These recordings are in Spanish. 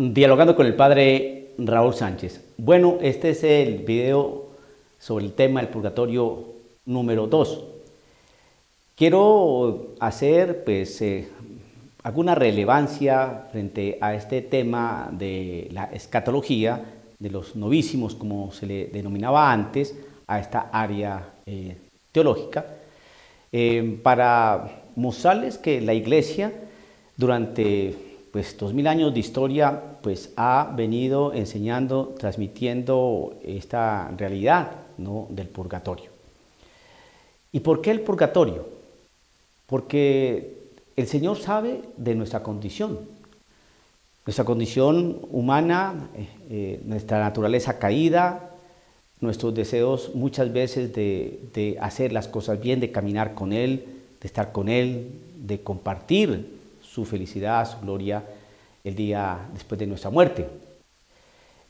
Dialogando con el padre Raúl Sánchez. Bueno, este es el video sobre el tema del purgatorio número 2. Quiero hacer alguna relevancia frente a este tema de la escatología, de los novísimos, como se le denominaba antes, a esta área teológica, para mostrarles que la Iglesia durante 2000 años de historia ha venido enseñando, transmitiendo esta realidad, ¿no?, del purgatorio. ¿Y por qué el purgatorio? Porque el Señor sabe de nuestra condición humana, nuestra naturaleza caída, nuestros deseos muchas veces de hacer las cosas bien, de caminar con Él, de estar con Él, de compartir su felicidad, su gloria el día después de nuestra muerte.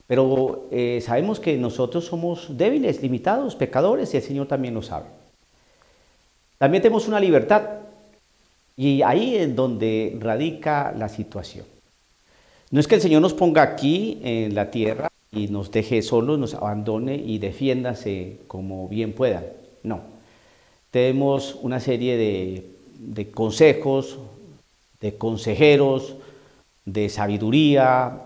Pero sabemos que nosotros somos débiles, limitados, pecadores, y el Señor también lo sabe. También tenemos una libertad, y ahí es donde radica la situación. No es que el Señor nos ponga aquí en la tierra y nos deje solos, nos abandone y defiéndase como bien puedan. No. Tenemos una serie de consejos, de consejeros, de sabiduría,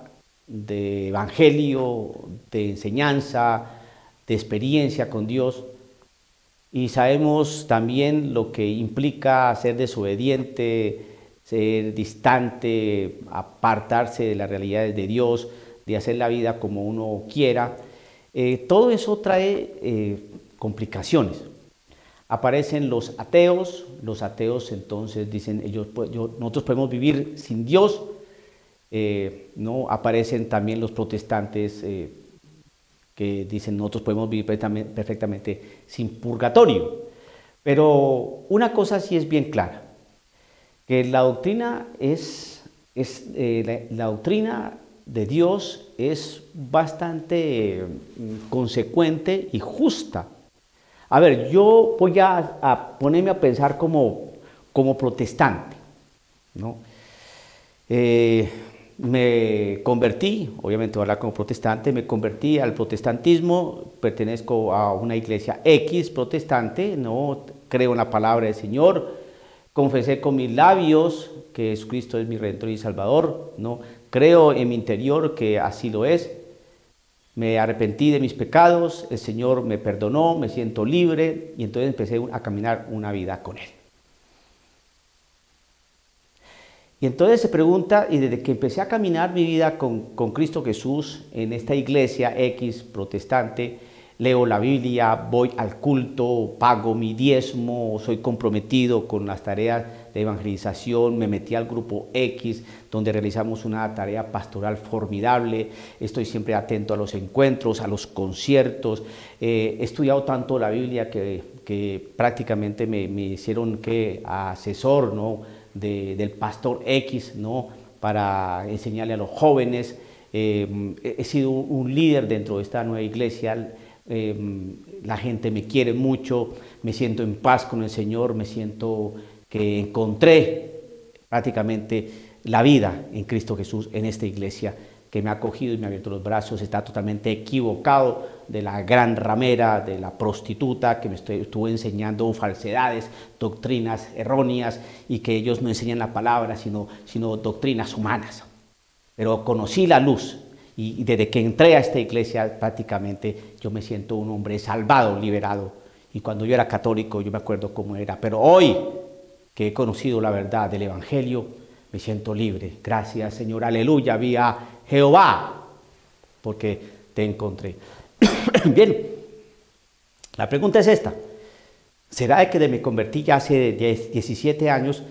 de evangelio, de enseñanza, de experiencia con Dios. Y sabemos también lo que implica ser desobediente, ser distante, apartarse de las realidades de Dios, de hacer la vida como uno quiera. Todo eso trae complicaciones. Aparecen los ateos entonces dicen ellos, nosotros podemos vivir sin Dios. ¿No? Aparecen también los protestantes que dicen nosotros podemos vivir perfectamente sin purgatorio. Pero una cosa sí es bien clara, que la doctrina la doctrina de Dios es bastante consecuente y justa. A ver, yo voy a ponerme a pensar como protestante, ¿no? Me convertí, obviamente voy a hablar como protestante, me convertí al protestantismo, pertenezco a una iglesia X protestante, ¿no? Creo en la palabra del Señor, confesé con mis labios que Jesucristo es mi Redentor y Salvador, ¿no? Creo en mi interior que así lo es. Me arrepentí de mis pecados, el Señor me perdonó, me siento libre y entonces empecé a caminar una vida con Él. Y entonces se pregunta, y desde que empecé a caminar mi vida con Cristo Jesús en esta iglesia X protestante, leo la Biblia, voy al culto, pago mi diezmo, soy comprometido con las tareas de evangelización, me metí al grupo X, donde realizamos una tarea pastoral formidable, estoy siempre atento a los encuentros, a los conciertos, he estudiado tanto la Biblia que prácticamente me hicieron asesor, ¿no?, del pastor X, ¿no?, para enseñarle a los jóvenes. He sido un líder dentro de esta nueva iglesia. La gente me quiere mucho, me siento en paz con el Señor, me siento que encontré prácticamente la vida en Cristo Jesús en esta iglesia que me ha acogido y me ha abierto los brazos. Está totalmente equivocado de la gran ramera, de la prostituta que me estuvo enseñando falsedades, doctrinas erróneas, y que ellos no enseñan la palabra sino doctrinas humanas. Pero conocí la luz. Y desde que entré a esta iglesia prácticamente yo me siento un hombre salvado, liberado. Y cuando yo era católico yo me acuerdo cómo era. Pero hoy que he conocido la verdad del Evangelio me siento libre. Gracias, Señor, aleluya, vía Jehová, porque te encontré. Bien, la pregunta es esta. ¿Será de que me convertí ya hace 17 años,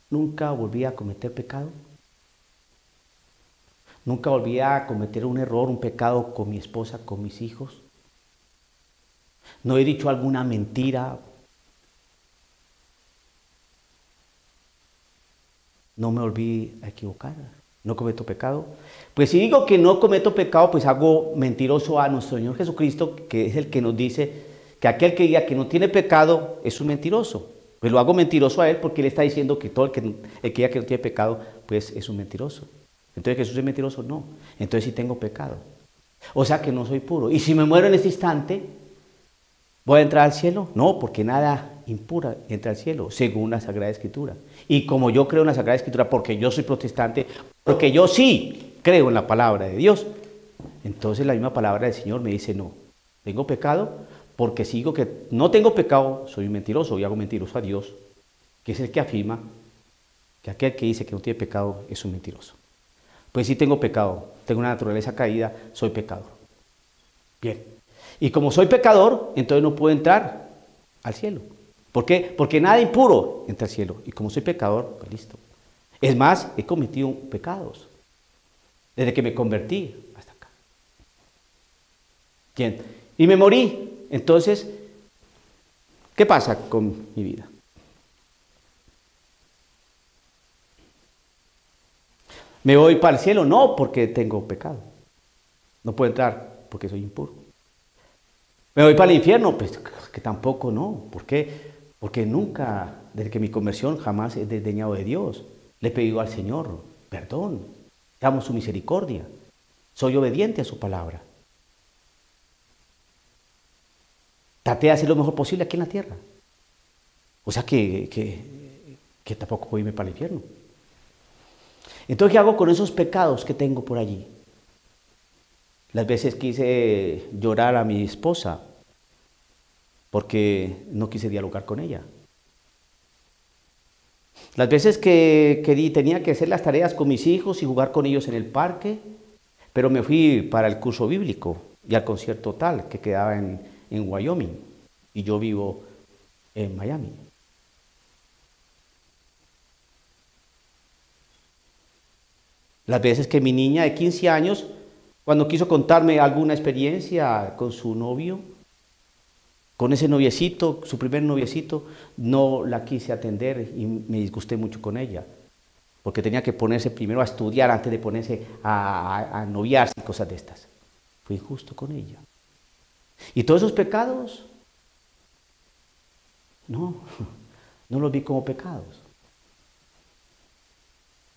nunca volví a cometer pecado? ¿Nunca volví a cometer un error, un pecado con mi esposa, con mis hijos? ¿No he dicho alguna mentira? ¿No me volví a equivocar? ¿No cometo pecado? Pues si digo que no cometo pecado, pues hago mentiroso a nuestro Señor Jesucristo, que es el que nos dice que aquel que diga que no tiene pecado es un mentiroso. Pues lo hago mentiroso a él porque él está diciendo que todo el que diga que no tiene pecado, pues es un mentiroso. Entonces Jesús es mentiroso, no. Entonces sí tengo pecado. O sea que no soy puro. Y si me muero en este instante, ¿voy a entrar al cielo? No, porque nada impura entra al cielo, según la Sagrada Escritura. Y como yo creo en la Sagrada Escritura, porque yo soy protestante, porque yo sí creo en la palabra de Dios, entonces la misma palabra del Señor me dice, no, tengo pecado, porque si digo que no tengo pecado, soy un mentiroso y hago mentiroso a Dios, que es el que afirma que aquel que dice que no tiene pecado es un mentiroso. Pues sí tengo pecado, tengo una naturaleza caída, soy pecador. Bien. Y como soy pecador, entonces no puedo entrar al cielo. ¿Por qué? Porque nada impuro entra al cielo. Y como soy pecador, pues listo. Es más, he cometido pecados desde que me convertí hasta acá. Bien. Y me morí. Entonces, ¿qué pasa con mi vida? ¿Me voy para el cielo? No, porque tengo pecado. No puedo entrar porque soy impuro. ¿Me voy para el infierno? Pues que tampoco no. ¿Por qué? Porque nunca, desde que mi conversión, jamás he desdeñado de Dios. Le he pedido al Señor perdón. Amo su misericordia. Soy obediente a su palabra. Traté de hacer lo mejor posible aquí en la tierra. O sea que tampoco puedo irme para el infierno. Entonces, ¿qué hago con esos pecados que tengo por allí? Las veces quise llorar a mi esposa porque no quise dialogar con ella. Las veces que tenía que hacer las tareas con mis hijos y jugar con ellos en el parque, pero me fui para el curso bíblico y al concierto tal que quedaba en Wyoming y yo vivo en Miami. Las veces que mi niña de 15 años, cuando quiso contarme alguna experiencia con su novio, con ese noviecito, su primer noviecito, no la quise atender y me disgusté mucho con ella, porque tenía que ponerse primero a estudiar antes de ponerse a noviarse y cosas de estas. Fui injusto con ella. Y todos esos pecados, no los vi como pecados.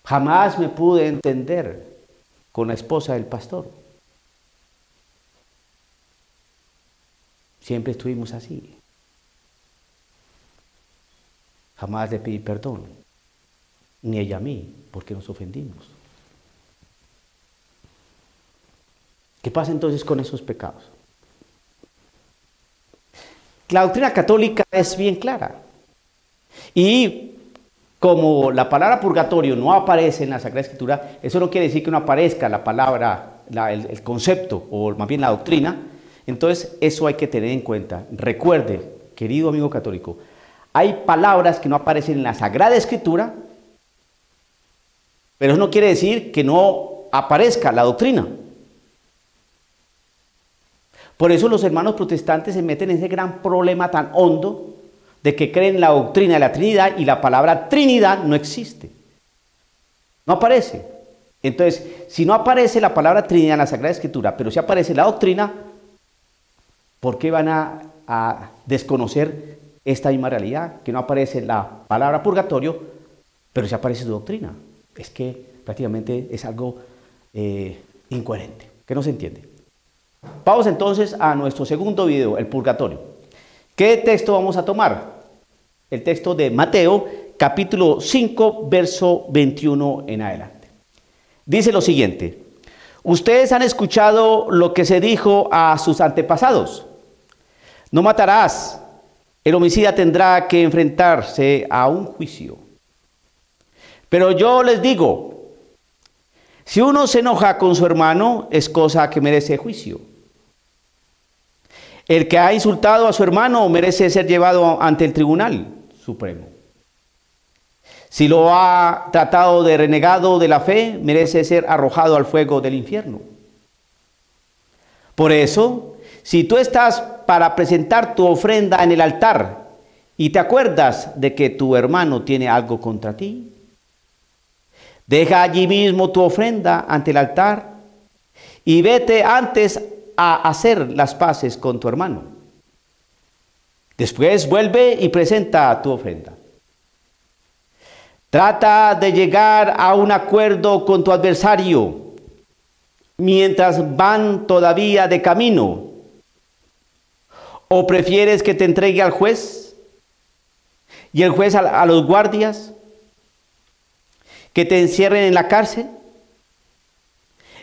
Jamás me pude entender con la esposa del pastor. Siempre estuvimos así. Jamás le pedí perdón, ni ella a mí, porque nos ofendimos. ¿Qué pasa entonces con esos pecados? La doctrina católica es bien clara. Y como la palabra purgatorio no aparece en la Sagrada Escritura, eso no quiere decir que no aparezca la palabra, el concepto, o más bien la doctrina. Entonces, eso hay que tener en cuenta. Recuerde, querido amigo católico, hay palabras que no aparecen en la Sagrada Escritura, pero eso no quiere decir que no aparezca la doctrina. Por eso los hermanos protestantes se meten en ese gran problema tan hondo de que creen la doctrina de la Trinidad y la palabra Trinidad no existe. No aparece. Entonces, si no aparece la palabra Trinidad en la Sagrada Escritura, pero si aparece la doctrina, ¿por qué van a desconocer esta misma realidad? Que no aparece la palabra purgatorio, pero sí aparece su doctrina. Es que prácticamente es algo incoherente, que no se entiende. Vamos entonces a nuestro segundo video, el purgatorio. ¿Qué texto vamos a tomar? El texto de Mateo, capítulo 5, verso 21 en adelante. Dice lo siguiente: ustedes han escuchado lo que se dijo a sus antepasados: no matarás, el homicida tendrá que enfrentarse a un juicio. Pero yo les digo, si uno se enoja con su hermano, es cosa que merece juicio. El que ha insultado a su hermano merece ser llevado ante el tribunal supremo. Si lo ha tratado de renegado de la fe, merece ser arrojado al fuego del infierno. Por eso, si tú estás para presentar tu ofrenda en el altar y te acuerdas de que tu hermano tiene algo contra ti, deja allí mismo tu ofrenda ante el altar y vete antes a hacer las paces con tu hermano. Después vuelve y presenta tu ofrenda. Trata de llegar a un acuerdo con tu adversario mientras van todavía de camino. ¿O prefieres que te entregue al juez y el juez a los guardias? ¿Que te encierren en la cárcel?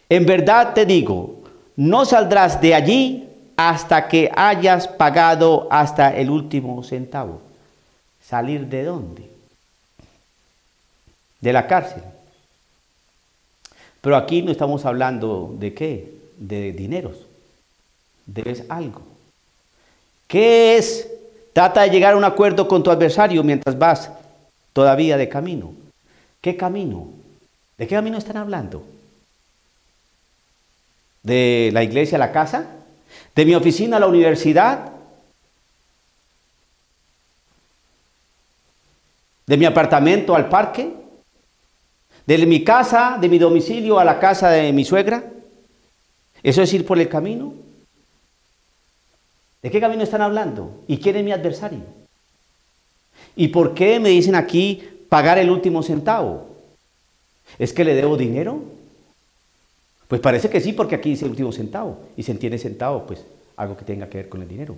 En verdad te digo, no saldrás de allí hasta que hayas pagado hasta el último centavo. ¿Salir de dónde? De la cárcel. Pero aquí no estamos hablando de qué, de dineros. Debes algo. ¿Qué es? Trata de llegar a un acuerdo con tu adversario mientras vas todavía de camino. ¿Qué camino? ¿De qué camino están hablando? ¿De la iglesia a la casa? ¿De mi oficina a la universidad? ¿De mi apartamento al parque? ¿De mi casa, de mi domicilio a la casa de mi suegra? ¿Eso es ir por el camino? ¿De qué camino están hablando? ¿Y quién es mi adversario? ¿Y por qué me dicen aquí pagar el último centavo? ¿Es que le debo dinero? Pues parece que sí, porque aquí dice el último centavo. Y se entiende centavo, pues algo que tenga que ver con el dinero.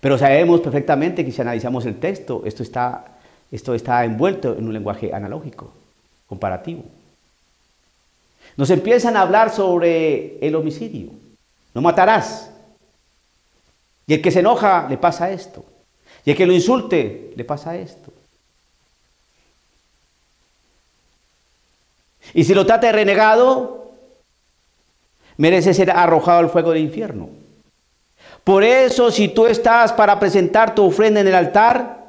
Pero sabemos perfectamente que si analizamos el texto, esto está envuelto en un lenguaje analógico, comparativo. Nos empiezan a hablar sobre el homicidio. No matarás. Y el que se enoja le pasa esto. Y el que lo insulte le pasa esto. Y si lo trata de renegado, merece ser arrojado al fuego del infierno. Por eso, si tú estás para presentar tu ofrenda en el altar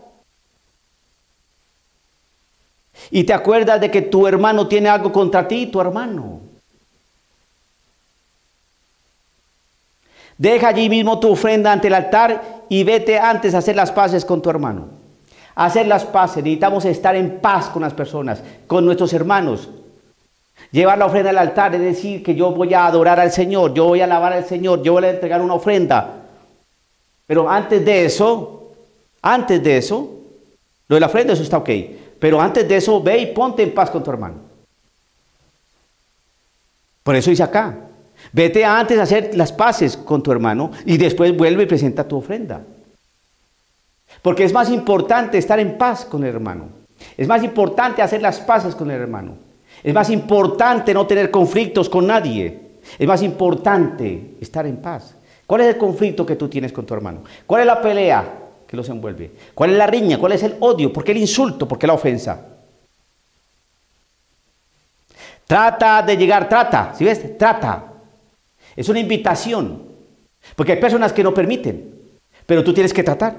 y te acuerdas de que tu hermano tiene algo contra ti, tu hermano, deja allí mismo tu ofrenda ante el altar y vete antes a hacer las paces con tu hermano. Hacer las paces, necesitamos estar en paz con las personas, con nuestros hermanos. Llevar la ofrenda al altar es decir que yo voy a adorar al Señor, yo voy a alabar al Señor, yo voy a entregar una ofrenda. Pero antes de eso, lo de la ofrenda eso está ok. Pero antes de eso, ve y ponte en paz con tu hermano. Por eso dice acá, vete antes a hacer las paces con tu hermano y después vuelve y presenta tu ofrenda. Porque es más importante estar en paz con el hermano. Es más importante hacer las paces con el hermano. Es más importante no tener conflictos con nadie. Es más importante estar en paz. ¿Cuál es el conflicto que tú tienes con tu hermano? ¿Cuál es la pelea que los envuelve? ¿Cuál es la riña? ¿Cuál es el odio? ¿Por qué el insulto? ¿Por qué la ofensa? Trata de llegar, trata, ¿sí ves? Trata. Es una invitación. Porque hay personas que no permiten, pero tú tienes que tratar.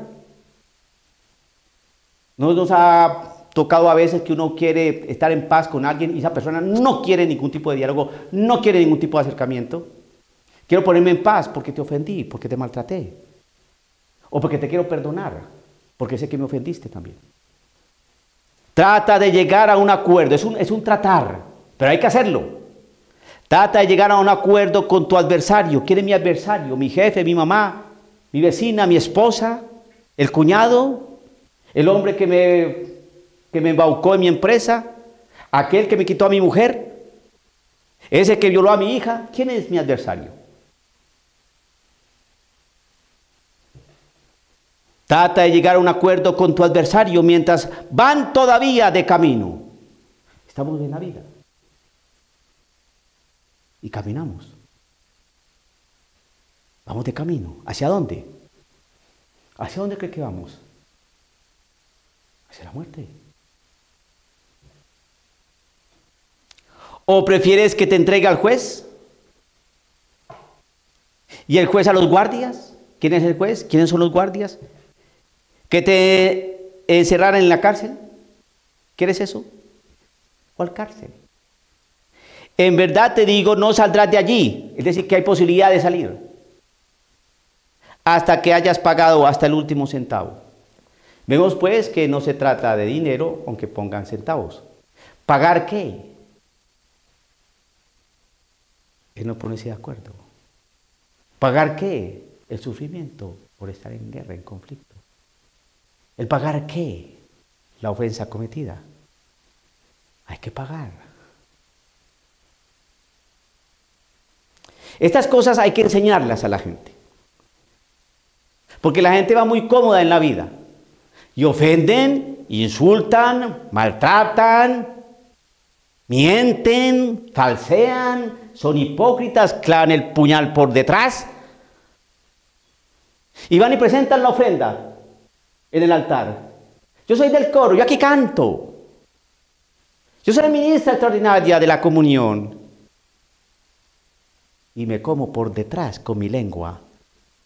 Nos ha tocado a veces que uno quiere estar en paz con alguien y esa persona no quiere ningún tipo de diálogo, no quiere ningún tipo de acercamiento. Quiero ponerme en paz porque te ofendí, porque te maltraté. O porque te quiero perdonar, porque sé que me ofendiste también. Trata de llegar a un acuerdo, es un tratar, pero hay que hacerlo. Trata de llegar a un acuerdo con tu adversario. ¿Quién es mi adversario? Mi jefe, mi mamá, mi vecina, mi esposa, el cuñado, el hombre que me embaucó en mi empresa, aquel que me quitó a mi mujer, ese que violó a mi hija. ¿Quién es mi adversario? Trata de llegar a un acuerdo con tu adversario mientras van todavía de camino. Estamos en la vida. Y caminamos. Vamos de camino. ¿Hacia dónde? ¿Hacia dónde crees que vamos? Hacia la muerte. ¿O prefieres que te entregue al juez? ¿Y el juez a los guardias? ¿Quién es el juez? ¿Quiénes son los guardias? ¿Que te encerraran en la cárcel? ¿Quieres eso? ¿Cuál cárcel? En verdad te digo, no saldrás de allí. Es decir, que hay posibilidad de salir. Hasta que hayas pagado hasta el último centavo. Vemos pues que no se trata de dinero, aunque pongan centavos. ¿Pagar qué? Él no pone de acuerdo. ¿Pagar qué? El sufrimiento por estar en guerra, en conflicto. ¿El pagar qué? la ofensa cometida. Hay que pagar. Estas cosas hay que enseñarlas a la gente. Porque la gente va muy cómoda en la vida. Y ofenden, insultan, maltratan, mienten, falsean, son hipócritas, clavan el puñal por detrás. Y van y presentan la ofrenda en el altar. Yo soy del coro, yo aquí canto. Yo soy ministra extraordinaria de la comunión. Y me como por detrás con mi lengua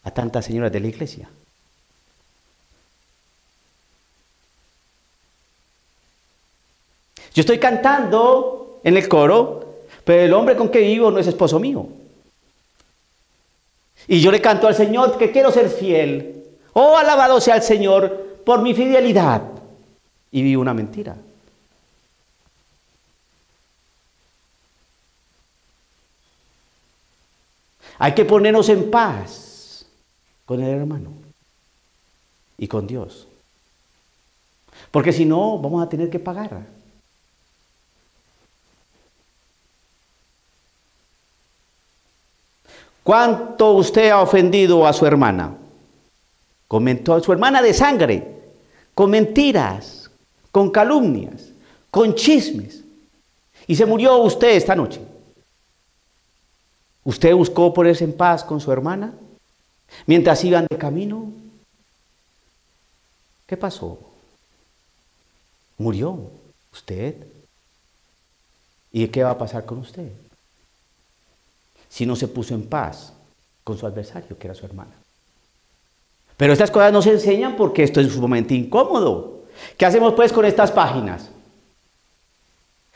a tantas señoras de la iglesia. Yo estoy cantando en el coro, pero el hombre con que vivo no es esposo mío. Y yo le canto al Señor que quiero ser fiel. Oh, alabado sea el Señor por mi fidelidad. Y vivo una mentira. Hay que ponernos en paz con el hermano y con Dios. Porque si no, vamos a tener que pagar. ¿Cuánto usted ha ofendido a su hermana? Comentó a su hermana de sangre, con mentiras, con calumnias, con chismes. Y se murió usted esta noche. ¿Usted buscó ponerse en paz con su hermana mientras iban de camino? ¿Qué pasó? ¿Murió usted? ¿Y qué va a pasar con usted si no se puso en paz con su adversario, que era su hermana? Pero estas cosas no se enseñan porque esto es sumamente incómodo. ¿Qué hacemos pues con estas páginas?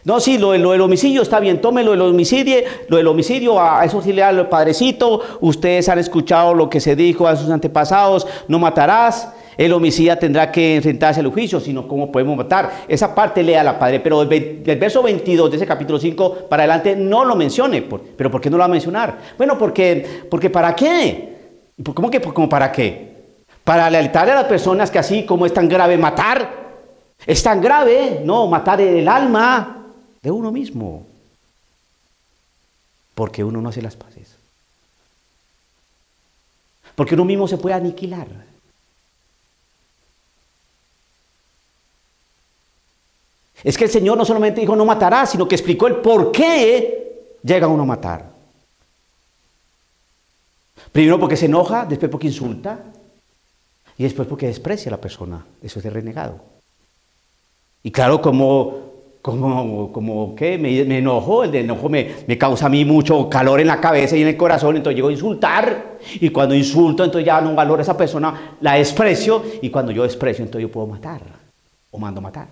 No, sí, lo del homicidio está bien, tome lo del homicidio, a eso sí le da el padrecito. Ustedes han escuchado lo que se dijo a sus antepasados: no matarás. El homicida tendrá que enfrentarse al juicio, sino cómo podemos matar. Esa parte lea la padre, pero del verso 22 de ese capítulo 5 para adelante no lo mencione. ¿Pero por qué no lo va a mencionar? Bueno, porque ¿para qué? ¿Cómo que como para qué? Para alertarle a las personas que así como es tan grave matar, es tan grave, no, matar el alma de uno mismo, porque uno no hace las paces, porque uno mismo se puede aniquilar. Es que el Señor no solamente dijo no matarás, sino que explicó el por qué llega uno a matar. Primero porque se enoja, después porque insulta y después porque desprecia a la persona. Eso es de renegado. Y claro, como que me enojo, el de enojo me causa a mí mucho calor en la cabeza y en el corazón, entonces llego a insultar, y cuando insulto entonces ya no valoro a esa persona, la desprecio, y cuando yo desprecio entonces yo puedo matar o mando matar.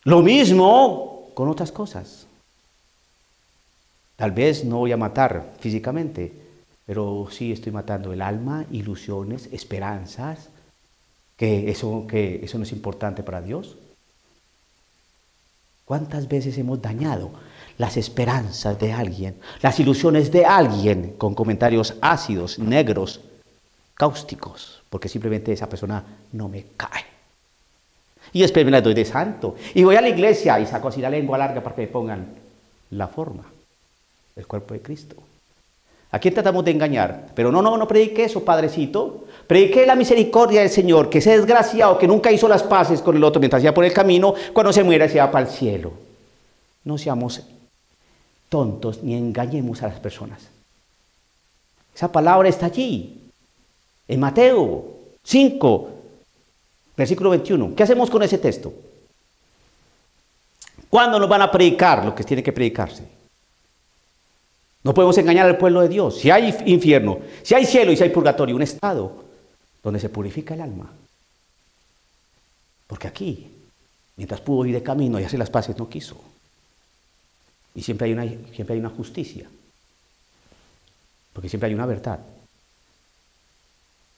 Lo mismo con otras cosas. Tal vez no voy a matar físicamente, pero sí estoy matando el alma, ilusiones, esperanzas, que eso no es importante para Dios. ¿Cuántas veces hemos dañado las esperanzas de alguien, las ilusiones de alguien con comentarios ácidos, negros, cáusticos, porque simplemente esa persona no me cae? Y después me la doy de santo. Y voy a la iglesia y saco así la lengua larga para que me pongan la forma del cuerpo de Cristo. ¿A quién tratamos de engañar? Pero no predique eso, padrecito. Predique la misericordia del Señor, que ese desgraciado que nunca hizo las paces con el otro mientras iba por el camino, cuando se muera se va para el cielo. No seamos tontos ni engañemos a las personas. Esa palabra está allí, en Mateo 5, versículo 21. ¿Qué hacemos con ese texto? ¿Cuándo nos van a predicar lo que tiene que predicarse? No podemos engañar al pueblo de Dios. Si hay infierno, si hay cielo y si hay purgatorio, un estado donde se purifica el alma. Porque aquí, mientras pudo ir de camino y hacer las paces, no quiso. Y siempre hay una justicia. Porque siempre hay una verdad.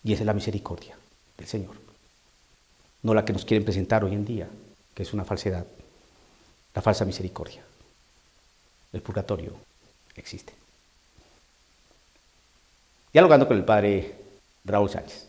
Y esa es la misericordia del Señor. No la que nos quieren presentar hoy en día, que es una falsedad. La falsa misericordia. El purgatorio existe. Dialogando con el padre Raúl Sánchez.